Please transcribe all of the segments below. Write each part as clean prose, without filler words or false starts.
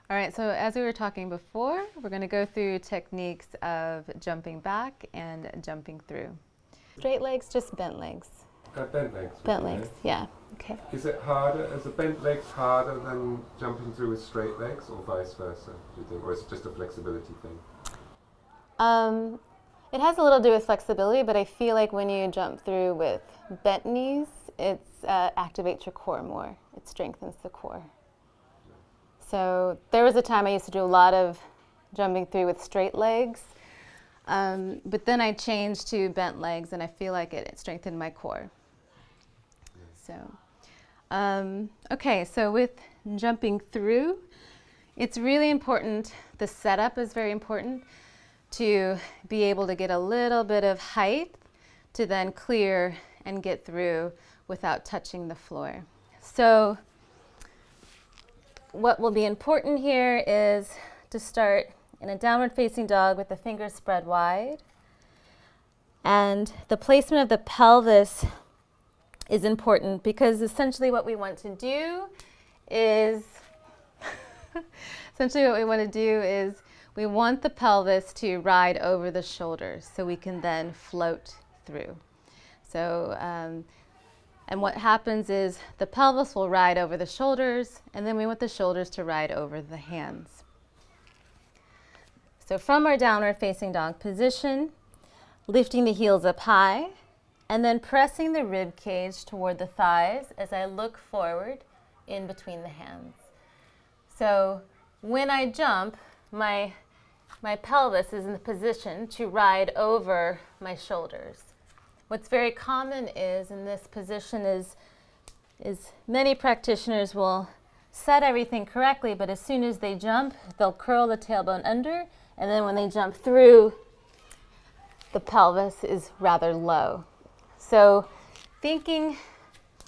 All right, so as we were talking before, we're going to go through techniques of jumping back and jumping through. Straight legs, just bent legs. Bent legs. Bent legs, yeah. Okay. Is it harder? Is the bent legs harder than jumping through with straight legs, or vice versa? Do you think, or is it just a flexibility thing? It has a little to do with flexibility, but I feel like when you jump through with bent knees, it activates your core more. It strengthens the core. So there was a time I used to do a lot of jumping through with straight legs, but then I changed to bent legs, and I feel like it strengthened my core. So, okay, so with jumping through, it's really important, the setup is very important, to be able to get a little bit of height to then clear and get through without touching the floor. So what will be important here is to start in a downward facing dog with the fingers spread wide. And the placement of the pelvis is important because essentially what we want to do is we want the pelvis to ride over the shoulders so we can then float through. So, and what happens is the pelvis will ride over the shoulders, and then we want the shoulders to ride over the hands. So from our downward facing dog position, lifting the heels up high, and then pressing the rib cage toward the thighs as I look forward in between the hands. So when I jump, my pelvis is in the position to ride over my shoulders. What's very common is in this position is many practitioners will set everything correctly, but as soon as they jump, they'll curl the tailbone under, and then when they jump through, the pelvis is rather low. So thinking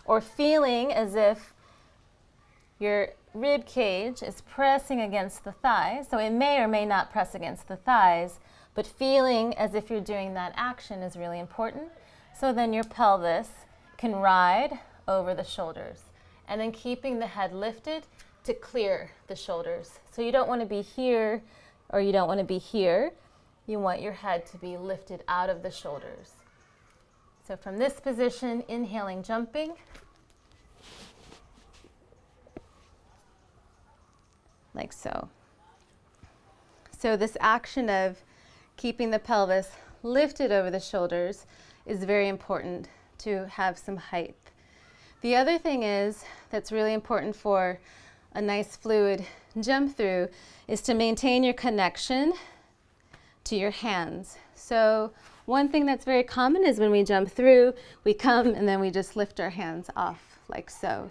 or feeling as if your rib cage is pressing against the thighs, so it may or may not press against the thighs, but feeling as if you're doing that action is really important. So then your pelvis can ride over the shoulders, and then keeping the head lifted to clear the shoulders. So you don't want to be here or you don't want to be here. You want your head to be lifted out of the shoulders. So from this position, inhaling, jumping. Like so. So this action of keeping the pelvis lifted over the shoulders is very important to have some height. The other thing is that's really important for a nice fluid jump through is to maintain your connection to your hands. So one thing that's very common is when we jump through, we come and then we just lift our hands off like so.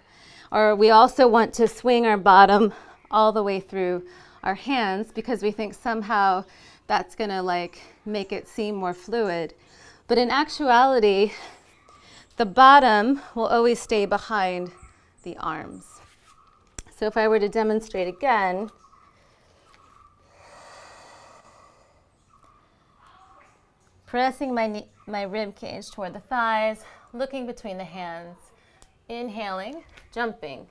Or we also want to swing our bottom all the way through our hands because we think somehow that's going to like make it seem more fluid. But in actuality, the bottom will always stay behind the arms. So if I were to demonstrate again, pressing my rib cage toward the thighs, looking between the hands, inhaling, jumping,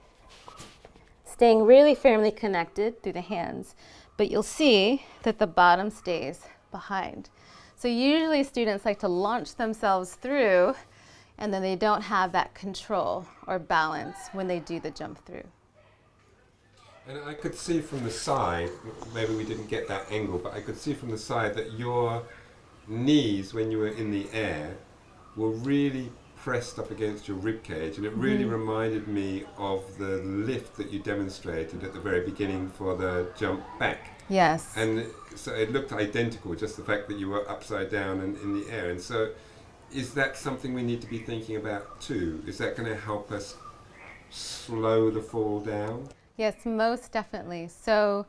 staying really firmly connected through the hands, but you'll see that the bottom stays behind. So usually students like to launch themselves through, and then they don't have that control or balance when they do the jump through. And I could see from the side, maybe we didn't get that angle, but I could see from the side that your knees, when you were in the air, were really pressed up against your rib cage, and it really reminded me of the lift that you demonstrated at the very beginning for the jump back. Yes. And so it looked identical, just the fact that you were upside down and in the air. And so is that something we need to be thinking about too? Is that going to help us slow the fall down? Yes, most definitely. So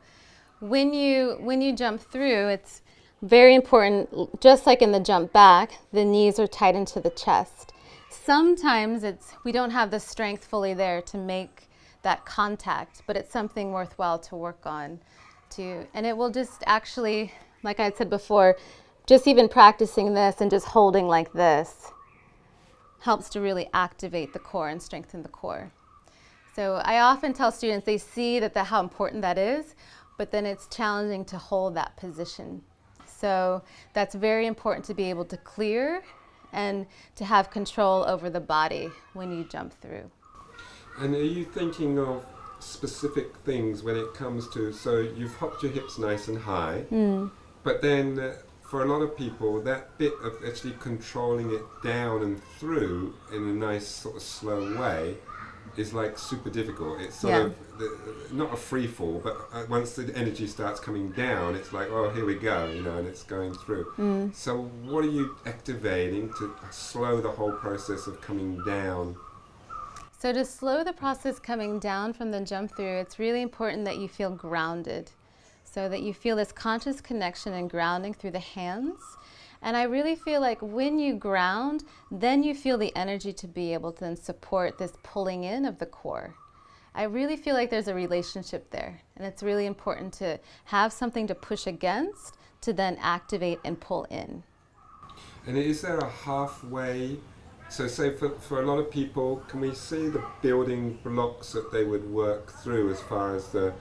when you jump through, it's very important, just like in the jump back, the knees are tight into the chest. Sometimes we don't have the strength fully there to make that contact, but it's something worthwhile to work on. And it will just actually, like I said before, just even practicing this and just holding like this helps to really activate the core and strengthen the core. So I often tell students, they see how important that is but then it's challenging to hold that position. So that's very important to be able to clear and to have control over the body when you jump through. And are you thinking of specific things when it comes to, so you've hopped your hips nice and high, but then for a lot of people that bit of actually controlling it down and through in a nice sort of slow way is like super difficult. It's sort of not a free fall, but once the energy starts coming down, it's like, oh, here we go, you know, and it's going through. So what are you activating to slow the whole process of coming down? So to slow the process coming down from the jump through, it's really important that you feel grounded, so that you feel this conscious connection and grounding through the hands. And I really feel like when you ground, then you feel the energy to be able to then support this pulling in of the core. I really feel like there's a relationship there, and it's really important to have something to push against to then activate and pull in. And is there a halfway, so say for a lot of people, can we see the building blocks that they would work through as far as the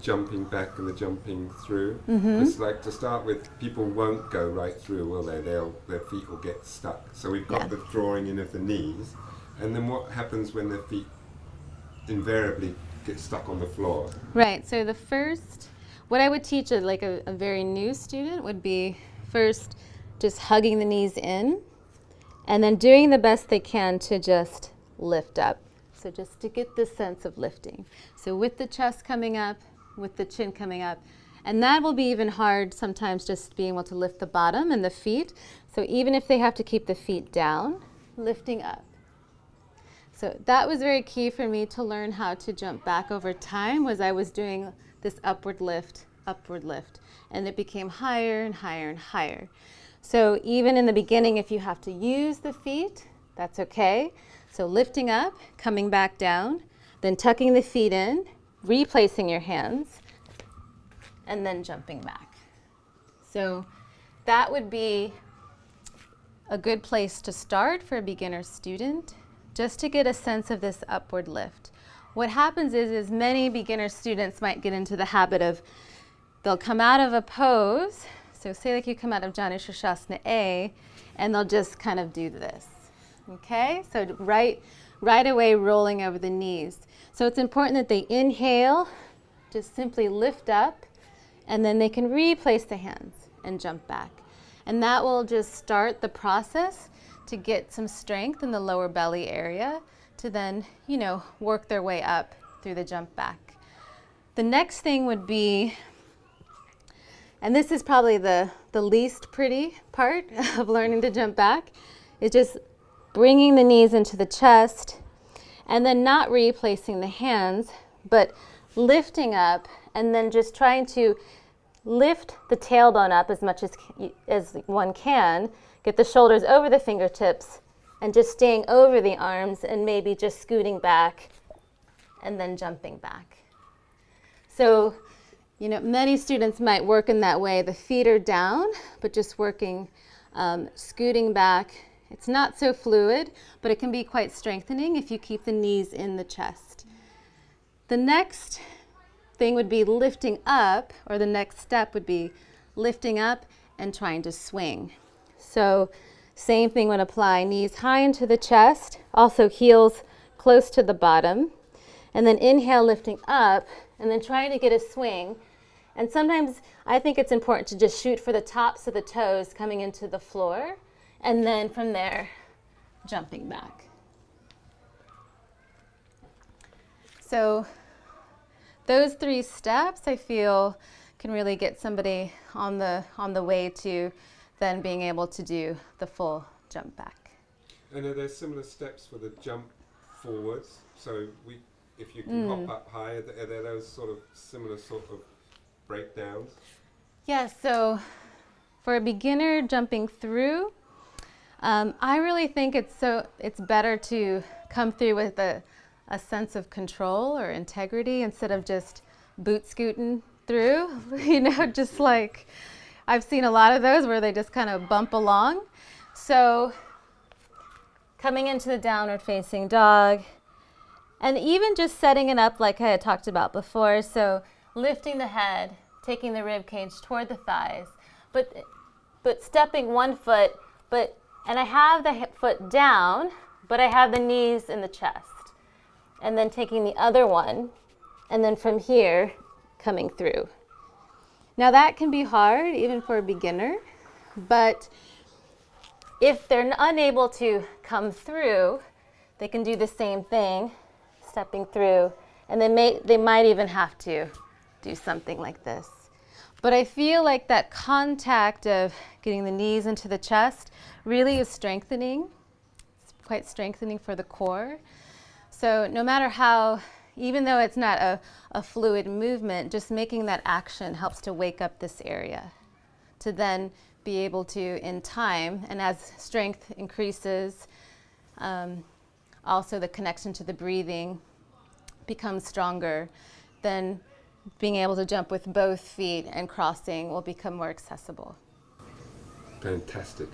jumping back and the jumping through? It's like, to start with, people won't go right through, will they? Their feet will get stuck. So we've got the drawing in of the knees, and then what happens when their feet invariably get stuck on the floor? Right, so the first, what I would teach a very new student would be first just hugging the knees in, and then doing the best they can to just lift up. So just to get this sense of lifting. So with the chest coming up, with the chin coming up. And that will be even hard sometimes, just being able to lift the bottom and the feet. So even if they have to keep the feet down, lifting up. So that was very key for me to learn how to jump back over time, was I was doing this upward lift, and it became higher and higher and higher. So even in the beginning, if you have to use the feet, that's okay. So lifting up, coming back down, then tucking the feet in, replacing your hands, and then jumping back. So that would be a good place to start for a beginner student, just to get a sense of this upward lift. What happens is many beginner students might get into the habit of, they'll come out of a pose, so say like you come out of Janu Shirshasana A, and they'll just kind of do this. Okay, so right away rolling over the knees. So it's important that they inhale, just simply lift up, and then they can replace the hands and jump back. And that will just start the process to get some strength in the lower belly area to then, you know, work their way up through the jump back. The next thing would be, and this is probably the least pretty part of learning to jump back, is just bringing the knees into the chest, and then not replacing the hands, but lifting up, and then just trying to lift the tailbone up as much as one can, get the shoulders over the fingertips, and just staying over the arms, and maybe just scooting back, and then jumping back. So, you know, many students might work in that way. The feet are down, but just working, scooting back. It's not so fluid, but it can be quite strengthening if you keep the knees in the chest. The next thing would be lifting up, or the next step would be lifting up and trying to swing. So same thing would apply, knees high into the chest, also heels close to the bottom, and then inhale, lifting up, and then trying to get a swing. And sometimes I think it's important to just shoot for the tops of the toes coming into the floor, and then from there, jumping back. So those 3 steps, I feel, can really get somebody on the way to then being able to do the full jump back. And are there similar steps for the jump forwards? So if you can hop up high, are there those sort of similar sort of breakdowns? Yeah, so for a beginner jumping through, I really think it's better to come through with a sense of control or integrity instead of just boot scooting through, you know, just like I've seen a lot of those where they just kind of bump along. So coming into the downward facing dog, and even just setting it up like I had talked about before. So lifting the head, taking the rib cage toward the thighs, but stepping one foot, and I have the hip foot down, but I have the knees in the chest. And then taking the other one, and then from here, coming through. Now that can be hard, even for a beginner, but if they're unable to come through, they can do the same thing, stepping through, and they might even have to do something like this. But I feel like that contact of getting the knees into the chest really is strengthening. It's quite strengthening for the core. So no matter how, even though it's not a fluid movement, just making that action helps to wake up this area to then be able to, in time, and as strength increases, also the connection to the breathing becomes stronger, then being able to jump with both feet and crossing will become more accessible. Fantastic.